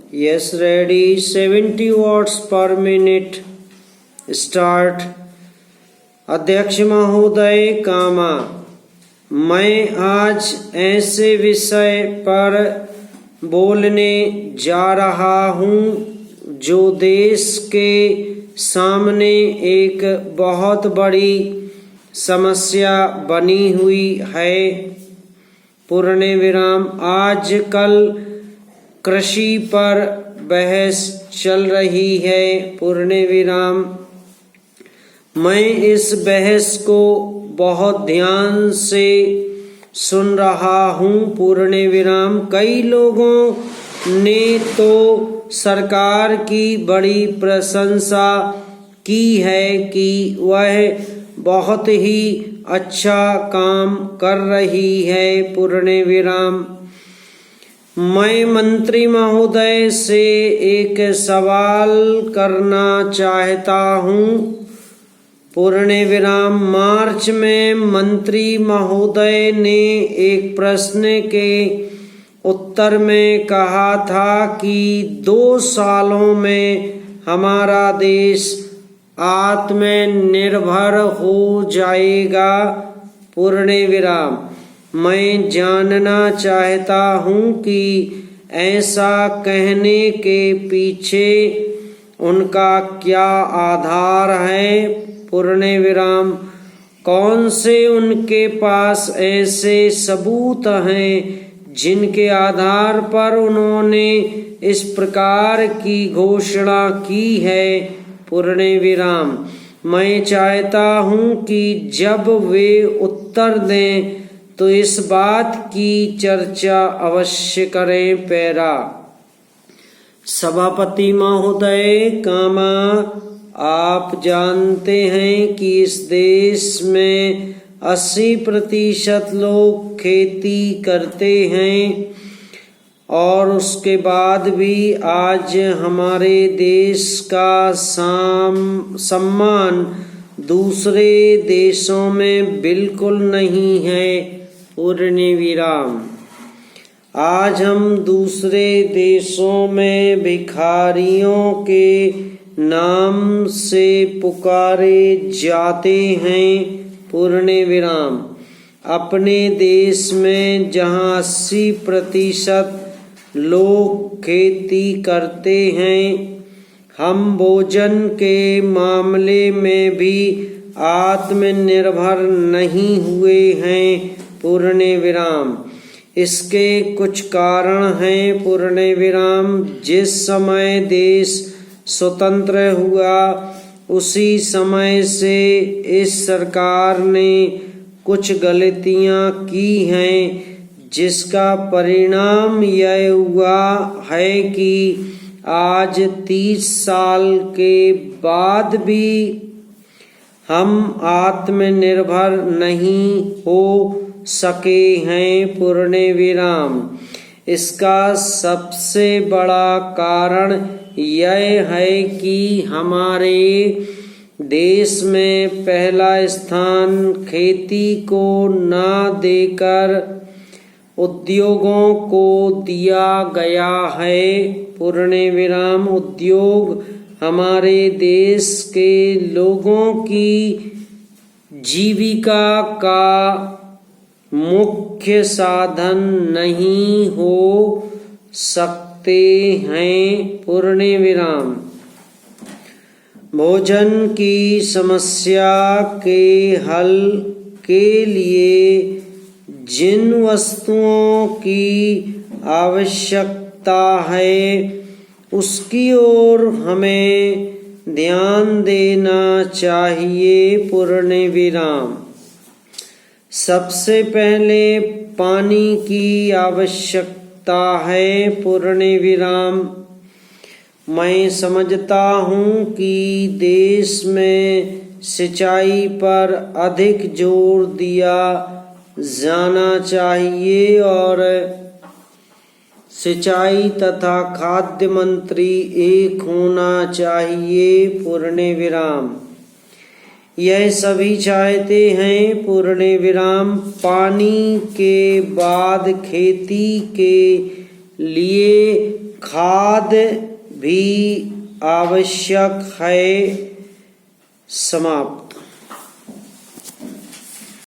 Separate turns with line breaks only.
Yes, ready. 70 watts per minute. Start. अध्यक्ष महोदय कामा, मैं आज ऐसे विषय पर बोलने जा रहा हूँ जो देश के सामने एक बहुत बड़ी समस्या बनी हुई है। पूर्ण विराम। आजकल कृषि पर बहस चल रही है। पूर्ण विराम। मैं इस बहस को बहुत ध्यान से सुन रहा हूँ। पूर्ण विराम। कई लोगों ने तो सरकार की बड़ी प्रशंसा की है कि वह बहुत ही अच्छा काम कर रही है। पूर्ण विराम। मैं मंत्री महोदय से एक सवाल करना चाहता हूँ। पूर्ण विराम। मार्च में मंत्री महोदय ने एक प्रश्न के उत्तर में कहा था कि 2 सालों में हमारा देश आत्मनिर्भर हो जाएगा। पूर्ण विराम। मैं जानना चाहता हूँ कि ऐसा कहने के पीछे उनका क्या आधार है। पूर्ण विराम। कौन से उनके पास ऐसे सबूत हैं जिनके आधार पर उन्होंने इस प्रकार की घोषणा की है। पूर्ण विराम। मैं चाहता हूँ कि जब वे उत्तर दें तो इस बात की चर्चा अवश्य करें। पैरा। सभापति महोदय कामा, आप जानते हैं कि इस देश में 80% लोग खेती करते हैं और उसके बाद भी आज हमारे देश का सम्मान दूसरे देशों में बिल्कुल नहीं है। पूर्ण विराम। आज हम दूसरे देशों में भिखारियों के नाम से पुकारे जाते हैं। पूर्ण विराम। अपने देश में जहाँ 80% लोग खेती करते हैं, हम भोजन के मामले में भी आत्मनिर्भर नहीं हुए हैं। पूर्ण विराम। इसके कुछ कारण हैं। पूर्ण विराम। जिस समय देश स्वतंत्र हुआ उसी समय से इस सरकार ने कुछ गलतियां की हैं, जिसका परिणाम यह हुआ है कि आज 30 साल के बाद भी हम आत्मनिर्भर नहीं हो सके हैं। पूर्ण विराम। इसका सबसे बड़ा कारण यह है कि हमारे देश में पहला स्थान खेती को ना देकर उद्योगों को दिया गया है। पूर्ण विराम। उद्योग हमारे देश के लोगों की जीविका का मुख्य साधन नहीं हो सकते हैं। पूर्ण विराम। भोजन की समस्या के हल के लिए जिन वस्तुओं की आवश्यकता है उसकी ओर हमें ध्यान देना चाहिए। पूर्ण विराम। सबसे पहले पानी की आवश्यकता है। पूर्ण विराम। मैं समझता हूँ कि देश में सिंचाई पर अधिक जोर दिया जाना चाहिए और सिंचाई तथा खाद्य मंत्री एक होना चाहिए। पूर्ण विराम। यह सभी चाहते हैं। पूर्ण विराम। पानी के बाद खेती के लिए खाद्य भी आवश्यक है। समाप्त।